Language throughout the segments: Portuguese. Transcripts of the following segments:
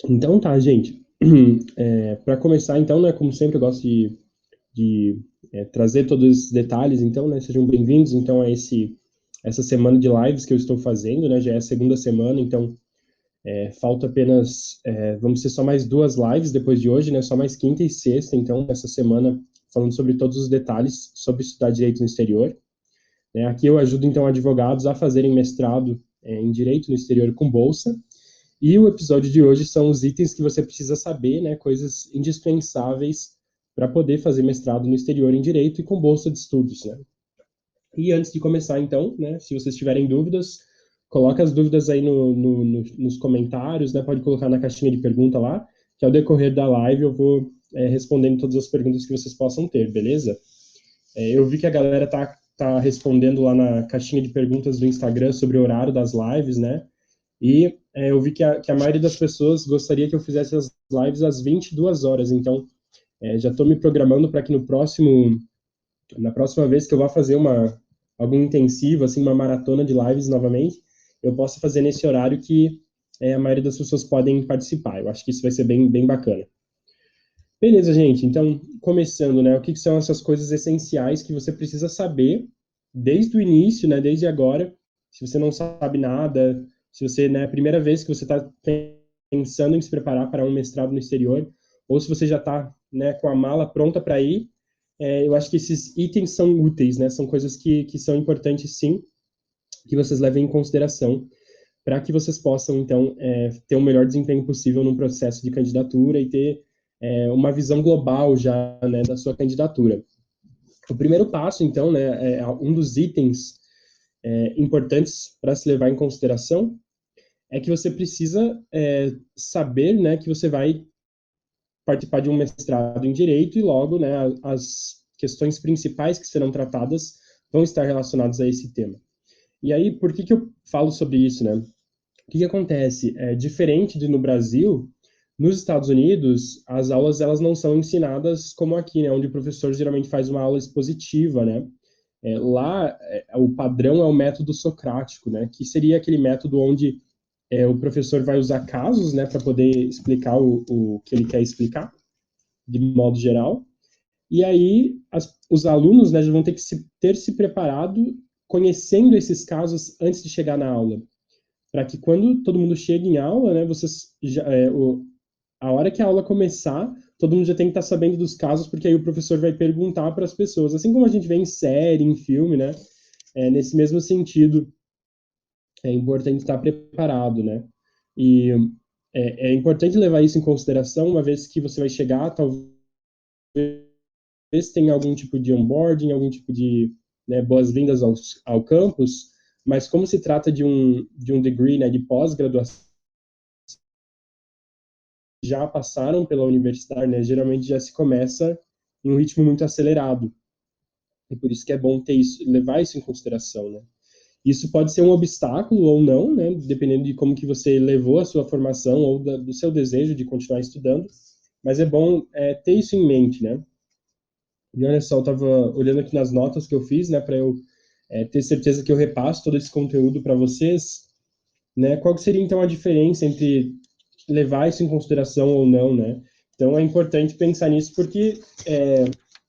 Então tá, gente. Para começar, então, né, como sempre, eu gosto de trazer todos esses detalhes, então, né, sejam bem-vindos, então, a essa semana de lives que eu estou fazendo, né, já é a segunda semana, então, falta apenas, vamos ser só mais duas lives depois de hoje, né, só mais quinta e sexta, então, essa semana, falando sobre todos os detalhes sobre estudar direito no exterior, né. Aqui eu ajudo, então, advogados a fazerem mestrado, em direito no exterior com bolsa, e o episódio de hoje são os itens que você precisa saber, né, coisas indispensáveis para poder fazer mestrado no exterior em direito e com bolsa de estudos, né? E antes de começar, então, né, se vocês tiverem dúvidas, coloca as dúvidas aí nos comentários, né? Pode colocar na caixinha de pergunta lá, que ao decorrer da live eu vou respondendo todas as perguntas que vocês possam ter, beleza? Eu vi que a galera tá respondendo lá na caixinha de perguntas do Instagram sobre o horário das lives, né? E eu vi que a maioria das pessoas gostaria que eu fizesse as lives às 22 horas, então já estou me programando para que na próxima vez que eu vá fazer algum intensivo, assim, uma maratona de lives novamente, eu possa fazer nesse horário que a maioria das pessoas podem participar. Eu acho que isso vai ser bem bacana. Beleza, gente. Então, começando, né? O que são essas coisas essenciais que você precisa saber desde o início, né? Desde agora. Se você não sabe nada, se você, né, é a primeira vez que você está pensando em se preparar para um mestrado no exterior, ou se você já está, né, com a mala pronta para ir, eu acho que esses itens são úteis, né? São coisas que são importantes, sim, que vocês levem em consideração para que vocês possam, então, ter o melhor desempenho possível no processo de candidatura e ter uma visão global já, né, da sua candidatura. O primeiro passo, então, né, um dos itens importantes para se levar em consideração é que você precisa saber, né, que você vai participar de um mestrado em direito e logo, né, as questões principais que serão tratadas vão estar relacionadas a esse tema. E aí, por que eu falo sobre isso, né? O que acontece? Diferente de no Brasil, nos Estados Unidos, as aulas elas não são ensinadas como aqui, né, onde o professor geralmente faz uma aula expositiva, né? Lá, o padrão é o método socrático, né? Que seria aquele método onde o professor vai usar casos, né, para poder explicar o que ele quer explicar, de modo geral. E aí, os alunos, né, já vão ter que ter se preparado conhecendo esses casos antes de chegar na aula, para que quando todo mundo chega em aula, né, a hora que a aula começar, todo mundo já tem que estar sabendo dos casos, porque aí o professor vai perguntar para as pessoas, assim como a gente vê em série, em filme, né? Nesse mesmo sentido, é importante estar preparado, né? E é importante levar isso em consideração, uma vez que você vai chegar, talvez tenha algum tipo de onboarding, algum tipo de, né, boas-vindas ao campus, mas como se trata de um degree, né, de pós-graduação, já passaram pela universidade, né, geralmente já se começa em um ritmo muito acelerado. E por isso que é bom ter isso, levar isso em consideração, né? Isso pode ser um obstáculo ou não, né, dependendo de como que você levou a sua formação ou do seu desejo de continuar estudando, mas é bom ter isso em mente, né? E olha só, eu estava olhando aqui nas notas que eu fiz, né, para eu ter certeza que eu repasso todo esse conteúdo para vocês, né? Qual que seria então a diferença entre levar isso em consideração ou não, né? Então é importante pensar nisso porque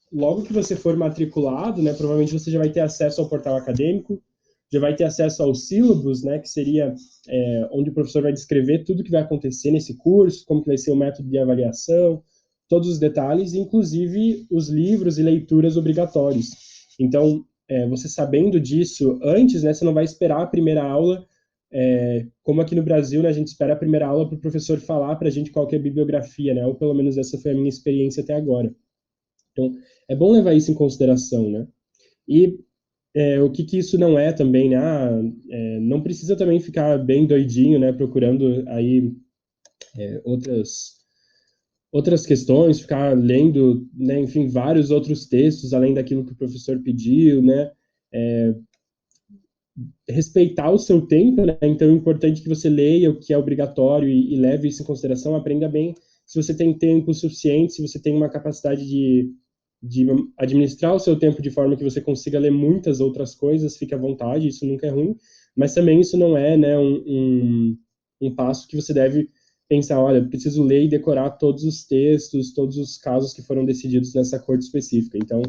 logo que você for matriculado, né, provavelmente você já vai ter acesso ao portal acadêmico, já vai ter acesso ao sílabus, né, que seria onde o professor vai descrever tudo que vai acontecer nesse curso, como que vai ser o método de avaliação, todos os detalhes, inclusive os livros e leituras obrigatórios. Então, você sabendo disso antes, né, você não vai esperar a primeira aula, como aqui no Brasil, né, a gente espera a primeira aula para o professor falar para a gente qual que é a bibliografia, né, ou pelo menos essa foi a minha experiência até agora. Então, é bom levar isso em consideração, né? E o que isso não é também, né? Não precisa também ficar bem doidinho, né? Procurando aí outras questões, ficar lendo, né? Enfim, vários outros textos além daquilo que o professor pediu, né? É, respeitar o seu tempo, né? Então é importante que você leia o que é obrigatório e leve isso em consideração, aprenda bem. Se você tem tempo suficiente, se você tem uma capacidade de administrar o seu tempo de forma que você consiga ler muitas outras coisas, fique à vontade, isso nunca é ruim, mas também isso não é, né, um passo que você deve pensar, olha, preciso ler e decorar todos os textos, todos os casos que foram decididos nessa corte específica. Então,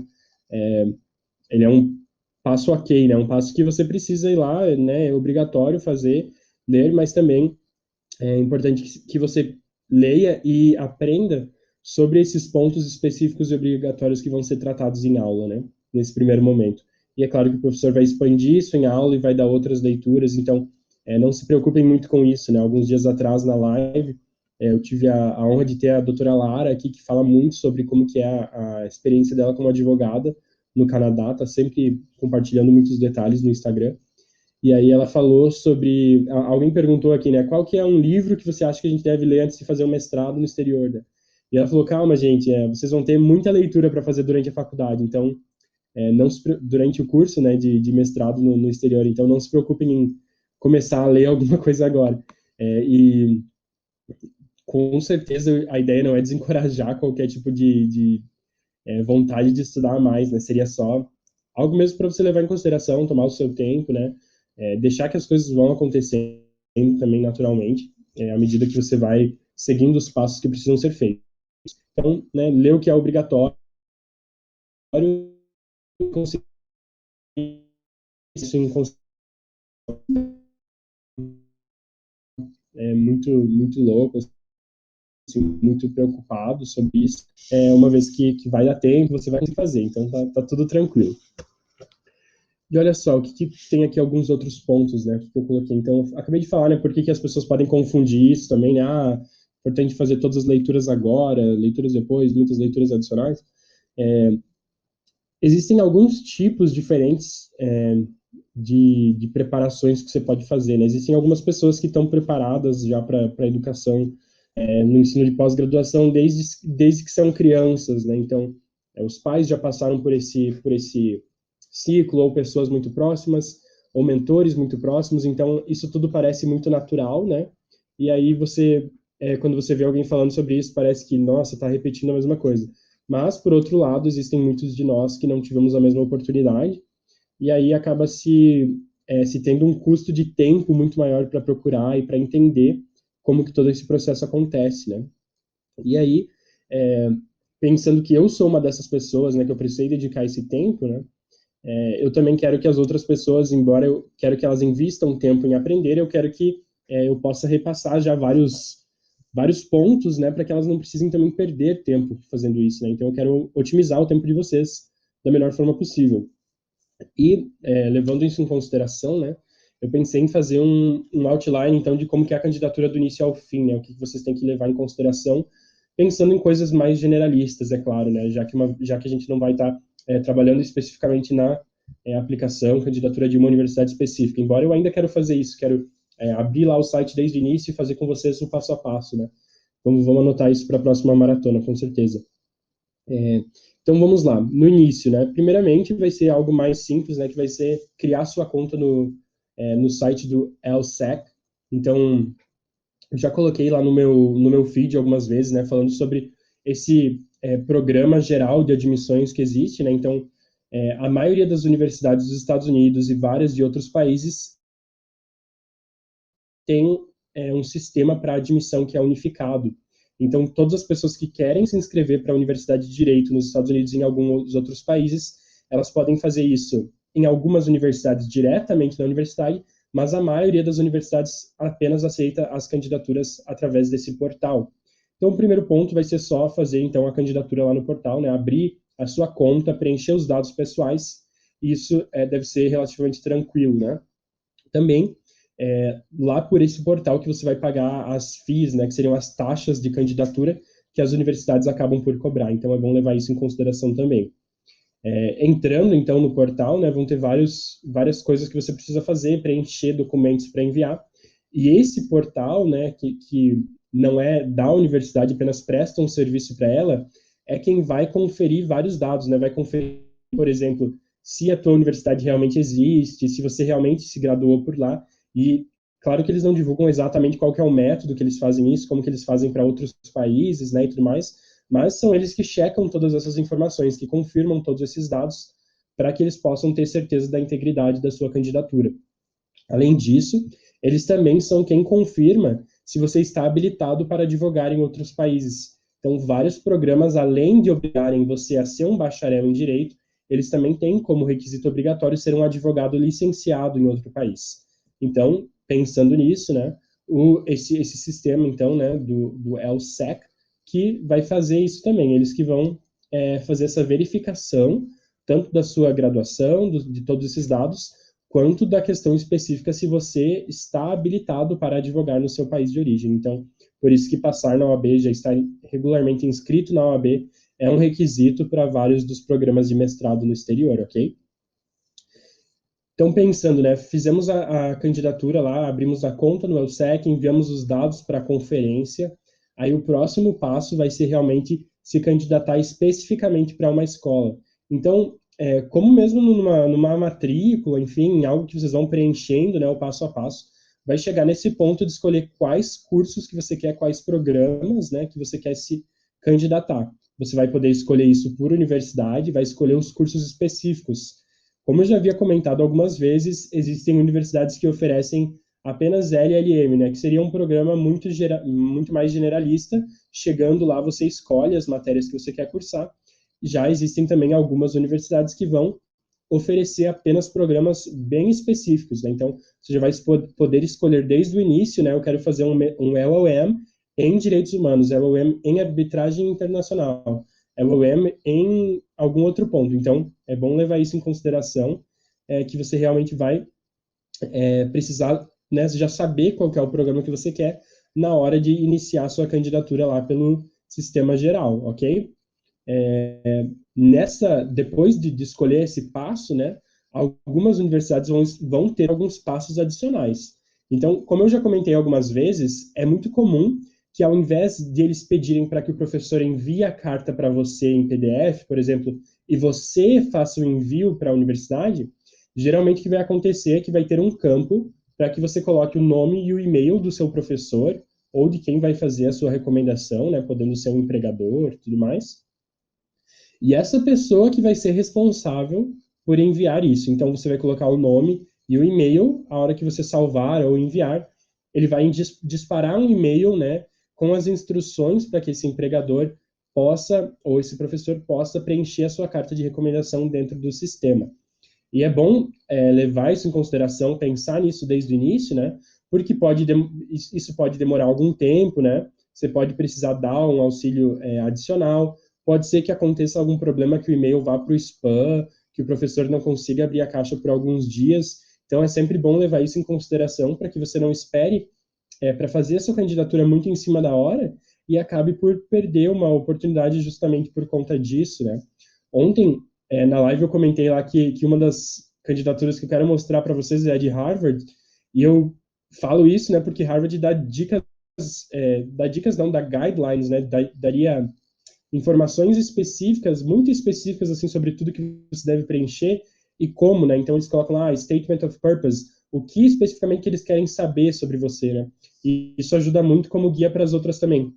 ele é um passo ok, né? Um passo que você precisa ir lá, né? É obrigatório fazer, ler, mas também é importante que você leia e aprenda sobre esses pontos específicos e obrigatórios que vão ser tratados em aula, né? Nesse primeiro momento. E é claro que o professor vai expandir isso em aula e vai dar outras leituras, então não se preocupem muito com isso, né? Alguns dias atrás na live eu tive a honra de ter a doutora Lara aqui, que fala muito sobre como que é a experiência dela como advogada no Canadá, tá sempre compartilhando muitos detalhes no Instagram. E aí ela falou sobre, alguém perguntou aqui, né, qual que é um livro que você acha que a gente deve ler antes de fazer um mestrado no exterior, né? E ela falou, calma, gente, vocês vão ter muita leitura para fazer durante a faculdade, então, não durante o curso, né, de mestrado no exterior, então não se preocupem em começar a ler alguma coisa agora. E com certeza a ideia não é desencorajar qualquer tipo de vontade de estudar mais, né? Seria só algo mesmo para você levar em consideração, tomar o seu tempo, né? Deixar que as coisas vão acontecendo também naturalmente, à medida que você vai seguindo os passos que precisam ser feitos. Então, né, ler o que é obrigatório, conseguir isso em muito, muito louco, assim, muito preocupado sobre isso, uma vez que vai dar tempo, você vai conseguir fazer, então tá tudo tranquilo. E olha só, o que tem aqui alguns outros pontos, né, que eu coloquei. Então, acabei de falar, né, por que as pessoas podem confundir isso também, né, importante fazer todas as leituras agora, leituras depois, muitas leituras adicionais. Existem alguns tipos diferentes de preparações que você pode fazer, né? Existem algumas pessoas que estão preparadas já para a educação no ensino de pós-graduação desde que são crianças, né? Então, os pais já passaram por esse ciclo, ou pessoas muito próximas, ou mentores muito próximos, então isso tudo parece muito natural, né? E aí quando você vê alguém falando sobre isso, parece que, nossa, está repetindo a mesma coisa. Mas, por outro lado, existem muitos de nós que não tivemos a mesma oportunidade, e aí acaba se tendo um custo de tempo muito maior para procurar e para entender como que todo esse processo acontece, né? E aí, é, pensando que eu sou uma dessas pessoas, né, que eu precisei dedicar esse tempo, né, eu também quero que as outras pessoas, embora eu quero que elas invistam tempo em aprender, eu quero que eu possa repassar já vários pontos, né, para que elas não precisem também perder tempo fazendo isso, né? Então eu quero otimizar o tempo de vocês da melhor forma possível. E levando isso em consideração, né, eu pensei em fazer um outline, então, de como que é a candidatura do início ao fim, né, o que vocês têm que levar em consideração, pensando em coisas mais generalistas, é claro, né, já que a gente não vai estar trabalhando especificamente na aplicação, candidatura de uma universidade específica, embora eu ainda quero fazer isso, quero abrir lá o site desde o início e fazer com vocês o passo a passo, né. Vamos anotar isso para a próxima maratona, com certeza. Então vamos lá, no início, né? Primeiramente vai ser algo mais simples, né? Que vai ser criar sua conta no site do LSEC. Então, eu já coloquei lá no meu feed algumas vezes, né? Falando sobre esse programa geral de admissões que existe, né? Então, a maioria das universidades dos Estados Unidos e várias de outros países tem um sistema para admissão que é unificado. Então, todas as pessoas que querem se inscrever para a Universidade de Direito nos Estados Unidos e em alguns outros países, elas podem fazer isso em algumas universidades diretamente na universidade, mas a maioria das universidades apenas aceita as candidaturas através desse portal. Então, o primeiro ponto vai ser só fazer então a candidatura lá no portal, né? Abrir a sua conta, preencher os dados pessoais. Isso deve ser relativamente tranquilo, né? Também lá por esse portal que você vai pagar as fees, né, que seriam as taxas de candidatura que as universidades acabam por cobrar. Então é bom levar isso em consideração também. Entrando então no portal, né, vão ter várias coisas que você precisa fazer, preencher documentos para enviar. E esse portal, né, que não é da universidade, apenas presta um serviço para ela, é quem vai conferir vários dados, né, vai conferir, por exemplo, se a tua universidade realmente existe, se você realmente se graduou por lá. E claro que eles não divulgam exatamente qual que é o método que eles fazem isso, como que eles fazem para outros países, né, e tudo mais, mas são eles que checam todas essas informações, que confirmam todos esses dados, para que eles possam ter certeza da integridade da sua candidatura. Além disso, eles também são quem confirma se você está habilitado para advogar em outros países. Então, vários programas, além de obrigarem você a ser um bacharel em direito, eles também têm como requisito obrigatório ser um advogado licenciado em outro país. Então, pensando nisso, né, esse sistema, então, né, do LSEC, que vai fazer isso também, eles que vão fazer essa verificação, tanto da sua graduação, de todos esses dados, quanto da questão específica se você está habilitado para advogar no seu país de origem. Então, por isso que passar na OAB, já estar regularmente inscrito na OAB, é um requisito para vários dos programas de mestrado no exterior, ok? Então, pensando, né, fizemos a candidatura lá, abrimos a conta no LSEC, enviamos os dados para a conferência, aí o próximo passo vai ser realmente se candidatar especificamente para uma escola. Então, como mesmo numa matrícula, enfim, algo que vocês vão preenchendo, né, o passo a passo, vai chegar nesse ponto de escolher quais cursos que você quer, quais programas, né, que você quer se candidatar. Você vai poder escolher isso por universidade, vai escolher os cursos específicos. Como eu já havia comentado algumas vezes, existem universidades que oferecem apenas LLM, né, que seria um programa muito mais generalista. Chegando lá, você escolhe as matérias que você quer cursar. Já existem também algumas universidades que vão oferecer apenas programas bem específicos, né? Então, você já vai poder escolher desde o início, né? Eu quero fazer um LLM em direitos humanos, LLM em arbitragem internacional, LLM em algum outro ponto. Então, é bom levar isso em consideração, que você realmente vai precisar, né, já saber qual que é o programa que você quer na hora de iniciar a sua candidatura lá pelo sistema geral, ok? Depois de escolher esse passo, né, algumas universidades vão ter alguns passos adicionais. Então, como eu já comentei algumas vezes, é muito comum que ao invés de eles pedirem para que o professor envie a carta para você em PDF, por exemplo, e você faça o envio para a universidade, geralmente o que vai acontecer é que vai ter um campo para que você coloque o nome e o e-mail do seu professor ou de quem vai fazer a sua recomendação, né, podendo ser um empregador e tudo mais. E essa pessoa que vai ser responsável por enviar isso. Então, você vai colocar o nome e o e-mail, a hora que você salvar ou enviar, ele vai disparar um e-mail, né, com as instruções para que esse empregador possa, ou esse professor possa preencher a sua carta de recomendação dentro do sistema. E é bom levar isso em consideração, pensar nisso desde o início, né, porque isso pode demorar algum tempo, né, você pode precisar dar um auxílio adicional, pode ser que aconteça algum problema que o e-mail vá para o spam, que o professor não consiga abrir a caixa por alguns dias. Então, é sempre bom levar isso em consideração para que você não espere para fazer a sua candidatura muito em cima da hora e acabe por perder uma oportunidade justamente por conta disso, né? Ontem, na live, eu comentei lá que uma das candidaturas que eu quero mostrar para vocês é a de Harvard, e eu falo isso, né, porque Harvard dá guidelines, né, daria informações específicas, muito específicas, assim, sobre tudo que você deve preencher e como, né? Então, eles colocam lá, Statement of Purpose, o que especificamente que eles querem saber sobre você, né? E isso ajuda muito como guia para as outras também.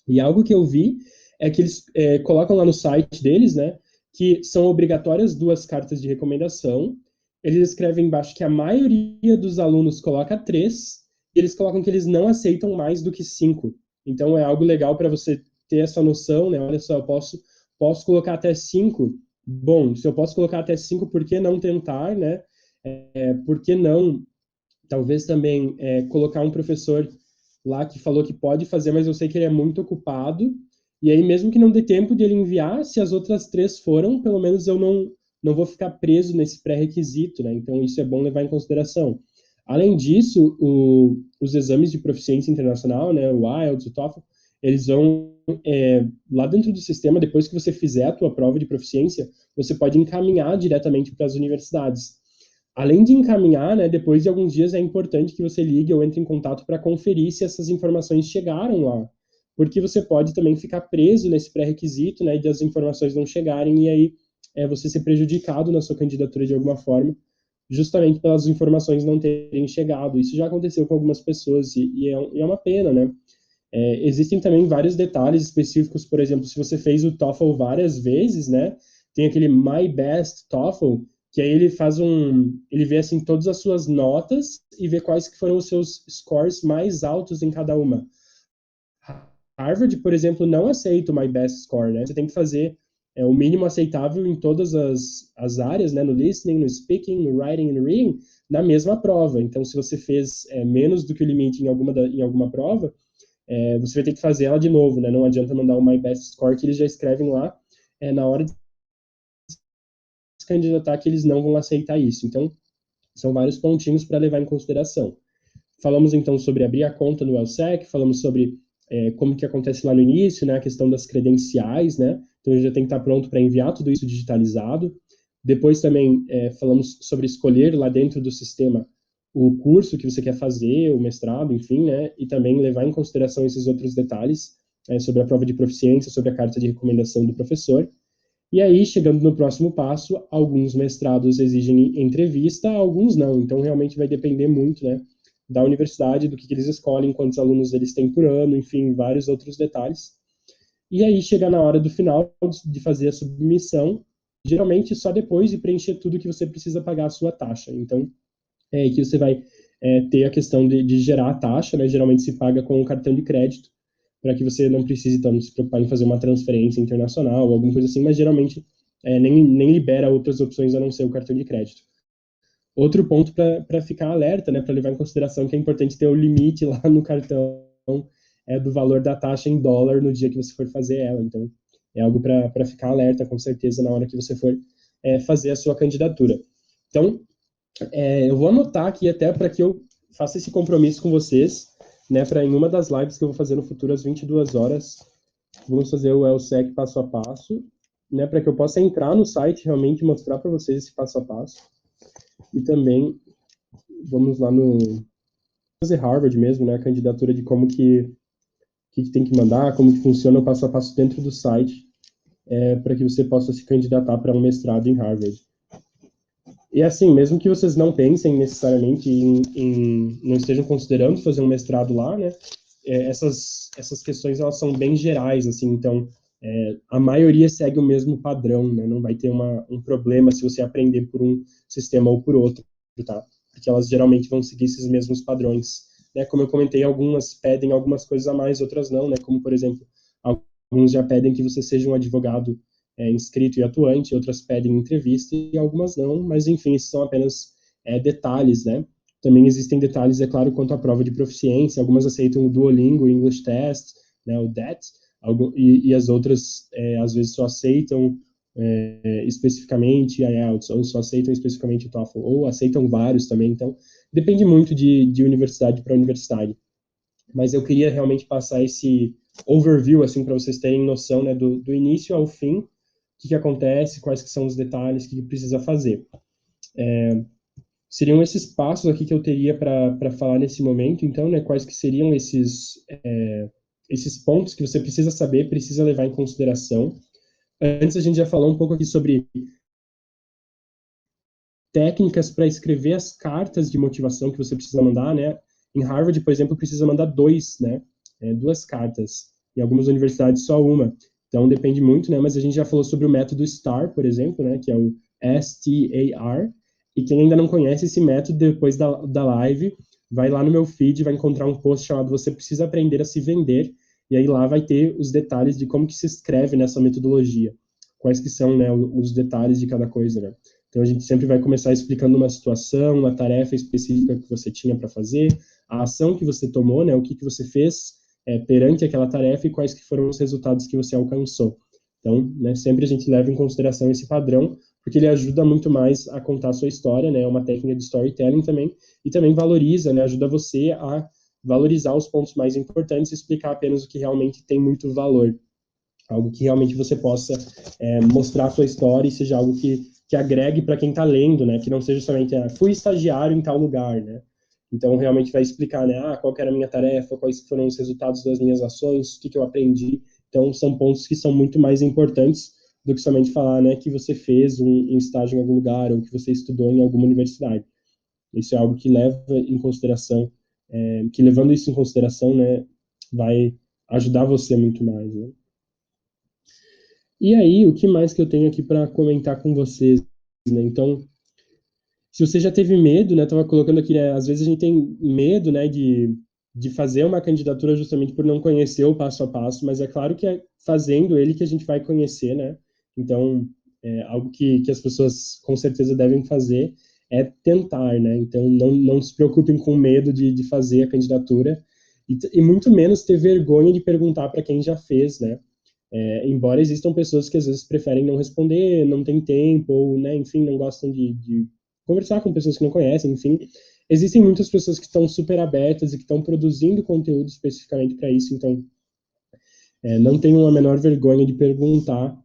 E algo que eu vi é que eles colocam lá no site deles, né, que são obrigatórias 2 cartas de recomendação. Eles escrevem embaixo que a maioria dos alunos coloca 3, e eles colocam que eles não aceitam mais do que 5. Então é algo legal para você ter essa noção, né? Olha só, eu posso colocar até 5. Bom, se eu posso colocar até 5, por que não tentar, né? Por que não, talvez também colocar um professor lá que falou que pode fazer, mas eu sei que ele é muito ocupado. E aí, mesmo que não dê tempo de ele enviar, se as outras 3 foram, pelo menos eu não vou ficar preso nesse pré-requisito, né? Então, isso é bom levar em consideração. Além disso, os exames de proficiência internacional, né, o IELTS, o TOEFL, eles vão, lá dentro do sistema, depois que você fizer a tua prova de proficiência, você pode encaminhar diretamente para as universidades. Além de encaminhar, né, depois de alguns dias é importante que você ligue ou entre em contato para conferir se essas informações chegaram lá, porque você pode também ficar preso nesse pré-requisito, né, de as informações não chegarem e aí você ser prejudicado na sua candidatura de alguma forma, justamente pelas informações não terem chegado. Isso já aconteceu com algumas pessoas e é uma pena, né? Existem também vários detalhes específicos, por exemplo, se você fez o TOEFL várias vezes, né? Tem aquele My Best TOEFL, que aí ele vê assim todas as suas notas e vê quais que foram os seus scores mais altos em cada uma. Harvard, por exemplo, não aceita o My Best Score, né? Você tem que fazer o mínimo aceitável em todas as áreas, né? No listening, no speaking, no writing e no reading, na mesma prova. Então, se você fez menos do que o limite em alguma prova, você vai ter que fazer ela de novo, né? Não adianta mandar o My Best Score, que eles já escrevem lá na hora de se candidatar que eles não vão aceitar isso. Então, são vários pontinhos para levar em consideração. Falamos, então, sobre abrir a conta no LSEC, falamos sobre como que acontece lá no início, né, a questão das credenciais, né, então já tem que estar pronto para enviar tudo isso digitalizado. Depois também falamos sobre escolher lá dentro do sistema o curso que você quer fazer, o mestrado, enfim, né, e também levar em consideração esses outros detalhes sobre a prova de proficiência, sobre a carta de recomendação do professor. E aí, chegando no próximo passo, alguns mestrados exigem entrevista, alguns não. Então, realmente vai depender muito, né, da universidade, do que eles escolhem, quantos alunos eles têm por ano, enfim, vários outros detalhes. E aí, chega na hora do final de fazer a submissão, geralmente só depois de preencher tudo que você precisa pagar a sua taxa. Então, é aí que você vai ter a questão de gerar a taxa, né, geralmente se paga com um cartão de crédito, para que você não precise tanto se preocupar em fazer uma transferência internacional, alguma coisa assim, mas geralmente nem libera outras opções a não ser o cartão de crédito. Outro ponto para ficar alerta, né, para levar em consideração que é importante ter o limite lá no cartão do valor da taxa em dólar no dia que você for fazer ela. Então, é algo para ficar alerta, com certeza, na hora que você for fazer a sua candidatura. Então, eu vou anotar aqui até para que eu faça esse compromisso com vocês, né, para em uma das lives que eu vou fazer no futuro às 22 horas, vamos fazer o LSEC passo a passo, né, para que eu possa entrar no site realmente e mostrar para vocês esse passo a passo. E também vamos lá no fazer Harvard mesmo, né, a candidatura de como que tem que mandar, como que funciona o passo a passo dentro do site, para que você possa se candidatar para um mestrado em Harvard. E assim, mesmo que vocês não pensem necessariamente não estejam considerando fazer um mestrado lá, né, essas questões elas são bem gerais, assim, então a maioria segue o mesmo padrão, né, não vai ter um problema se você aprender por um sistema ou por outro, tá? Porque elas geralmente vão seguir esses mesmos padrões, né? Como eu comentei, algumas pedem algumas coisas a mais, outras não, né? Como por exemplo, alguns já pedem que você seja um advogado inscrito e atuante, outras pedem entrevista e algumas não, mas enfim, esses são apenas detalhes, né? Também existem detalhes, é claro, quanto à prova de proficiência, algumas aceitam o Duolingo, o English Test, né, o DET, e as outras, às vezes, só aceitam especificamente a IELTS, ou só aceitam especificamente o TOEFL, ou aceitam vários também, então depende muito de universidade para universidade. Mas eu queria realmente passar esse overview, assim, para vocês terem noção, né, do início ao fim, o que acontece, quais que são os detalhes, o que precisa fazer. Seriam esses passos aqui que eu teria para falar nesse momento, então, né, quais que seriam esses pontos que você precisa saber, precisa levar em consideração. Antes a gente já falou um pouco aqui sobre técnicas para escrever as cartas de motivação que você precisa mandar, né? Em Harvard, por exemplo, precisa mandar duas cartas. Em algumas universidades, só uma. Então, depende muito, né? Mas a gente já falou sobre o método STAR, por exemplo, né? Que é o STAR. E quem ainda não conhece esse método, depois da live, vai lá no meu feed, vai encontrar um post chamado Você Precisa Aprender a Se Vender. E aí lá vai ter os detalhes de como que se escreve nessa metodologia. Quais que são, né, os detalhes de cada coisa, né? Então, a gente sempre vai começar explicando uma situação, uma tarefa específica que você tinha para fazer, a ação que você tomou, né, o que você fez perante aquela tarefa e quais que foram os resultados que você alcançou. Então, né, sempre a gente leva em consideração esse padrão, porque ele ajuda muito mais a contar a sua história, né, é uma técnica de storytelling também, e também valoriza, né, ajuda você a valorizar os pontos mais importantes e explicar apenas o que realmente tem muito valor. Algo que realmente você possa mostrar a sua história e seja algo que agregue para quem está lendo, né? Que não seja somente, fui estagiário em tal lugar, né? Então, realmente vai explicar, né? Qual que era a minha tarefa, quais foram os resultados das minhas ações, o que eu aprendi. Então, são pontos que são muito mais importantes do que somente falar, né? Que você fez um estágio em algum lugar ou que você estudou em alguma universidade. Isso é algo que leva em consideração, que levando isso em consideração, né? Vai ajudar você muito mais, né? E aí, o que mais que eu tenho aqui para comentar com vocês, né? Então, se você já teve medo, né, estava colocando aqui, né, às vezes a gente tem medo, né, de fazer uma candidatura justamente por não conhecer o passo a passo, mas é claro que é fazendo ele que a gente vai conhecer, né? Então, algo que as pessoas com certeza devem fazer é tentar, né? Então, não se preocupem com medo de fazer a candidatura e muito menos ter vergonha de perguntar para quem já fez, né? Embora existam pessoas que às vezes preferem não responder, não tem tempo, ou, né, enfim, não gostam de conversar com pessoas que não conhecem, enfim. Existem muitas pessoas que estão super abertas e que estão produzindo conteúdo especificamente para isso, então não tenham a menor vergonha de perguntar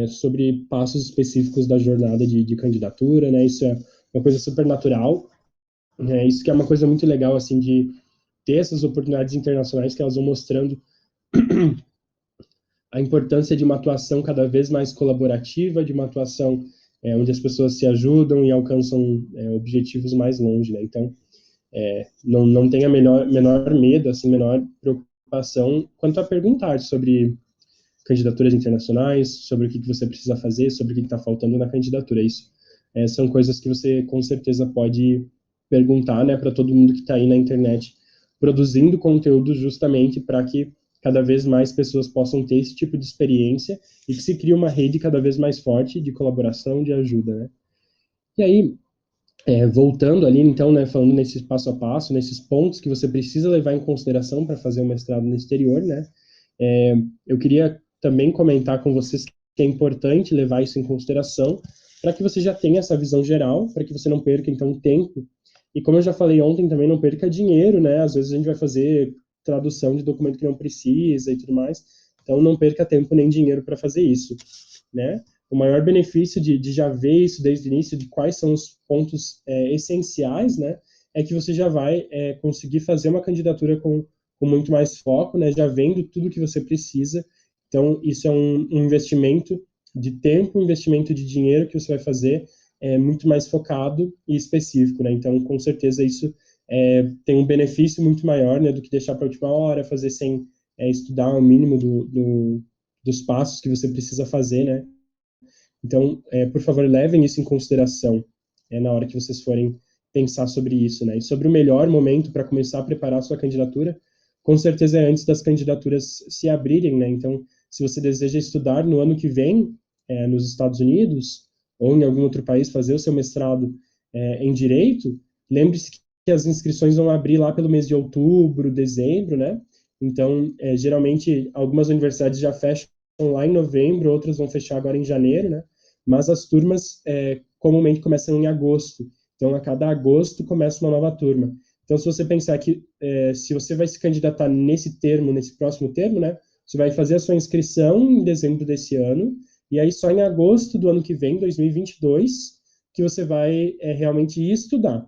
sobre passos específicos da jornada de candidatura, né? Isso é uma coisa super natural, né? Isso que é uma coisa muito legal, assim, de ter essas oportunidades internacionais que elas vão mostrando a importância de uma atuação cada vez mais colaborativa, de uma atuação onde as pessoas se ajudam e alcançam objetivos mais longe, né? Então, não tenha menor medo, assim, menor preocupação quanto a perguntar sobre candidaturas internacionais, sobre o que você precisa fazer, sobre o que está faltando na candidatura. Isso são coisas que você com certeza pode perguntar, né, para todo mundo que está aí na internet produzindo conteúdo justamente para que cada vez mais pessoas possam ter esse tipo de experiência e que se crie uma rede cada vez mais forte de colaboração, de ajuda, né? E aí, voltando ali, então, né, falando nesse passo a passo, nesses pontos que você precisa levar em consideração para fazer um mestrado no exterior, né? Eu queria também comentar com vocês que é importante levar isso em consideração para que você já tenha essa visão geral, para que você não perca, então, tempo. E como eu já falei ontem, também não perca dinheiro, né? Às vezes a gente vai fazer tradução de documento que não precisa e tudo mais. Então, não perca tempo nem dinheiro para fazer isso, né? O maior benefício de já ver isso desde o início, de quais são os pontos essenciais, né? É que você já vai conseguir fazer uma candidatura com muito mais foco, né? Já vendo tudo que você precisa. Então, isso é um investimento de tempo, um investimento de dinheiro que você vai fazer muito mais focado e específico, né? Então, com certeza, isso tem um benefício muito maior, né? Do que deixar para a última hora, fazer sem estudar o mínimo dos passos que você precisa fazer, né? Então, por favor, levem isso em consideração na hora que vocês forem pensar sobre isso, né? E sobre o melhor momento para começar a preparar a sua candidatura, com certeza é antes das candidaturas se abrirem, né? Então, se você deseja estudar no ano que vem nos Estados Unidos ou em algum outro país, fazer o seu mestrado em Direito, lembre-se que as inscrições vão abrir lá pelo mês de outubro, dezembro, né? Então, geralmente, algumas universidades já fecham lá em novembro, outras vão fechar agora em janeiro, né? Mas as turmas comumente começam em agosto. Então, a cada agosto começa uma nova turma. Então, se você pensar que se você vai se candidatar nesse termo, nesse próximo termo, né? Você vai fazer a sua inscrição em dezembro desse ano, e aí só em agosto do ano que vem, 2022, que você vai realmente ir estudar.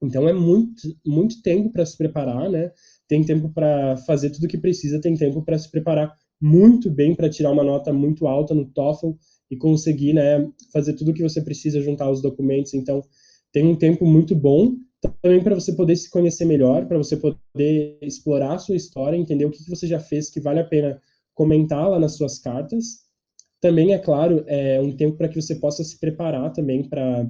Então é muito tempo para se preparar, né? Tem tempo para fazer tudo o que precisa, tem tempo para se preparar muito bem para tirar uma nota muito alta no TOEFL e conseguir, né, fazer tudo o que você precisa, juntar os documentos. Então tem um tempo muito bom também para você poder se conhecer melhor, para você poder explorar a sua história, entender o que você já fez que vale a pena comentar lá nas suas cartas. Também, é claro, um tempo para que você possa se preparar também para,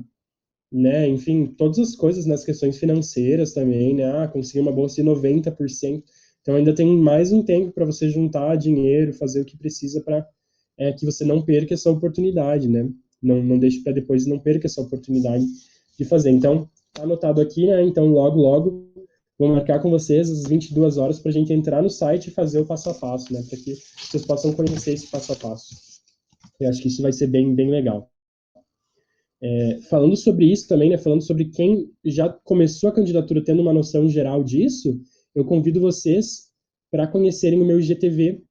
né, enfim, todas as coisas nas questões financeiras também, né, conseguir uma bolsa de 90%, então ainda tem mais um tempo para você juntar dinheiro, fazer o que precisa para que você não perca essa oportunidade, né, não deixe para depois e não perca essa oportunidade de fazer. Então, tá anotado aqui, né, então logo vou marcar com vocês às 22 horas para a gente entrar no site e fazer o passo a passo, né, para que vocês possam conhecer esse passo a passo. Eu acho que isso vai ser bem legal. Falando sobre isso também, né, falando sobre quem já começou a candidatura tendo uma noção geral disso, eu convido vocês para conhecerem o meu IGTV.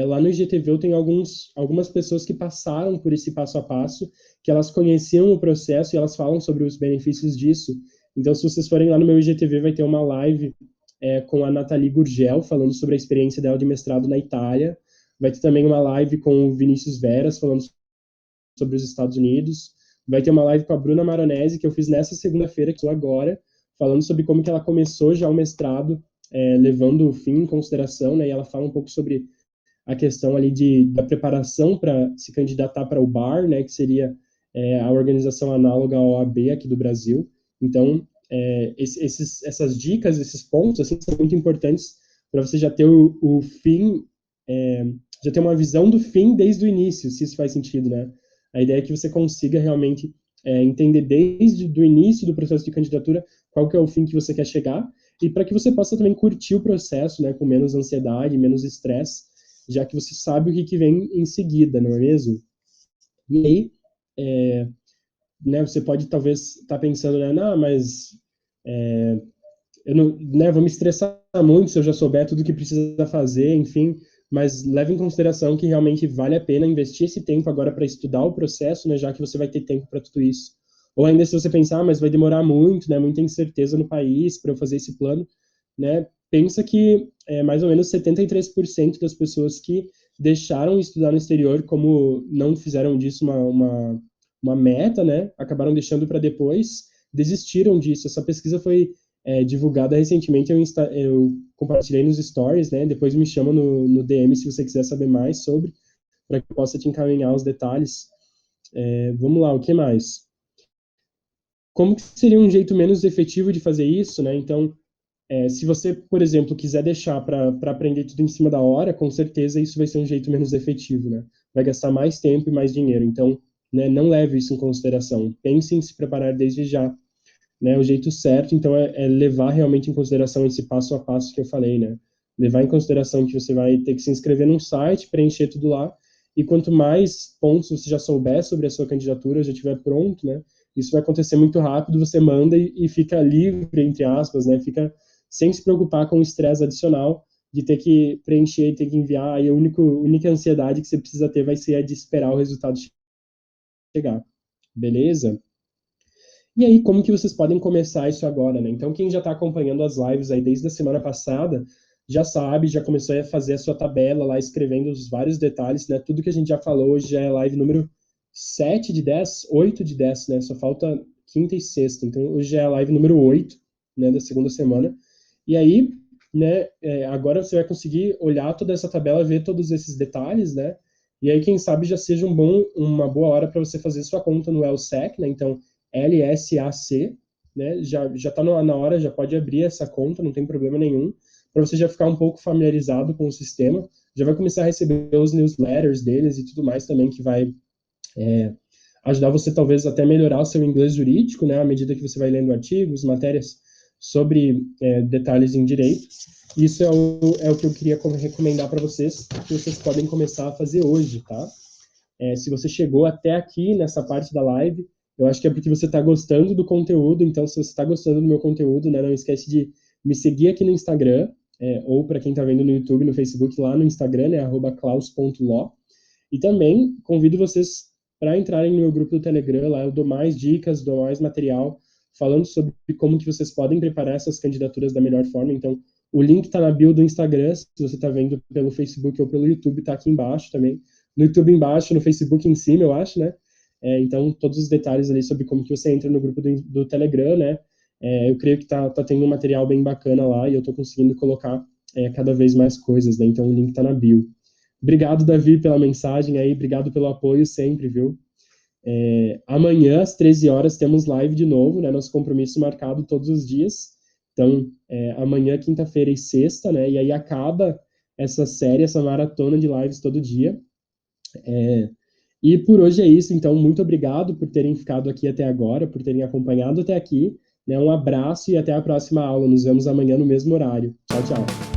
Lá no IGTV eu tenho algumas pessoas que passaram por esse passo a passo, que elas conheciam o processo e elas falam sobre os benefícios disso. Então, se vocês forem lá no meu IGTV, vai ter uma live com a Nathalie Gurgel, falando sobre a experiência dela de mestrado na Itália. Vai ter também uma live com o Vinícius Veras, falando sobre os Estados Unidos. Vai ter uma live com a Bruna Maronese, que eu fiz nessa segunda-feira, que estou agora, falando sobre como que ela começou já o mestrado, levando o fim em consideração, né? E ela fala um pouco sobre a questão ali da preparação para se candidatar para o bar, né? Que seria é a organização análoga ao OAB aqui do Brasil. Então, essas dicas, esses pontos, assim, são muito importantes para você já ter o fim, já ter uma visão do fim desde o início, se isso faz sentido, né? A ideia é que você consiga realmente entender desde o início do processo de candidatura qual que é o fim que você quer chegar, e para que você possa também curtir o processo, né, com menos ansiedade, menos estresse, já que você sabe o que vem em seguida, não é mesmo? E aí, né, você pode talvez estar pensando, né, não, mas eu não, né, vou me estressar muito se eu já souber tudo o que precisa fazer, enfim, mas leve em consideração que realmente vale a pena investir esse tempo agora para estudar o processo, né, já que você vai ter tempo para tudo isso. Ou ainda se você pensar, mas vai demorar muito, né, muita incerteza no país para eu fazer esse plano, né, pensa que mais ou menos 73% das pessoas que deixaram de estudar no exterior, como não fizeram disso uma meta, né, acabaram deixando para depois, desistiram disso. Essa pesquisa foi divulgada recentemente, eu compartilhei nos stories, né? Depois me chama no DM se você quiser saber mais sobre, para que eu possa te encaminhar os detalhes. Vamos lá, o que mais? Como que seria um jeito menos efetivo de fazer isso, né? Então, se você, por exemplo, quiser deixar para aprender tudo em cima da hora, com certeza isso vai ser um jeito menos efetivo, né? Vai gastar mais tempo e mais dinheiro. Então, né, não leve isso em consideração. Pense em se preparar desde já, né? O jeito certo, então, é levar realmente em consideração esse passo a passo que eu falei, né? Levar em consideração que você vai ter que se inscrever num site, preencher tudo lá, e quanto mais pontos você já souber sobre a sua candidatura, já estiver pronto, né? Isso vai acontecer muito rápido, você manda e fica livre, entre aspas, né? Fica sem se preocupar com o estresse adicional de ter que preencher, ter que enviar, e a única ansiedade que você precisa ter vai ser a de esperar o resultado chegar. Beleza? E aí, como que vocês podem começar isso agora, né? Então, quem já está acompanhando as lives aí desde a semana passada, já sabe, já começou a fazer a sua tabela lá, escrevendo os vários detalhes, né? Tudo que a gente já falou hoje já é live número 7 de 10, 8 de 10, né? Só falta quinta e sexta. Então, hoje já é a live número 8, né, da segunda semana. E aí, né, agora você vai conseguir olhar toda essa tabela, ver todos esses detalhes, né? E aí, quem sabe já seja uma boa hora para você fazer sua conta no LSEC, né? Então, LSAC, né? Já está na hora, já pode abrir essa conta, não tem problema nenhum, para você já ficar um pouco familiarizado com o sistema, já vai começar a receber os newsletters deles e tudo mais também, que vai ajudar você talvez até melhorar o seu inglês jurídico, né? À medida que você vai lendo artigos, matérias sobre detalhes em direito. Isso é o que eu queria recomendar para vocês, que vocês podem começar a fazer hoje, tá? Se você chegou até aqui nessa parte da live, eu acho que é porque você está gostando do conteúdo. Então, se você está gostando do meu conteúdo, né, não esquece de me seguir aqui no Instagram, ou para quem está vendo no YouTube, no Facebook, lá no Instagram, né, @klaus.lo. E também convido vocês para entrarem no meu grupo do Telegram, lá eu dou mais dicas, dou mais material, falando sobre como que vocês podem preparar essas candidaturas da melhor forma. Então, o link está na bio do Instagram, se você está vendo pelo Facebook ou pelo YouTube, está aqui embaixo também. No YouTube embaixo, no Facebook em cima, eu acho, né? Então, todos os detalhes ali sobre como que você entra no grupo do Telegram, né? Eu creio que tá tendo um material bem bacana lá e eu estou conseguindo colocar cada vez mais coisas, né? Então, o link está na bio. Obrigado, Davi, pela mensagem aí, obrigado pelo apoio sempre, viu? Amanhã, às 13 horas, temos live de novo, né? Nosso compromisso marcado todos os dias. Então, amanhã, quinta-feira e sexta, né? E aí acaba essa série, essa maratona de lives todo dia. E por hoje é isso, então, muito obrigado por terem ficado aqui até agora, por terem acompanhado até aqui, né? Um abraço e até a próxima aula. Nos vemos amanhã no mesmo horário. Tchau, tchau.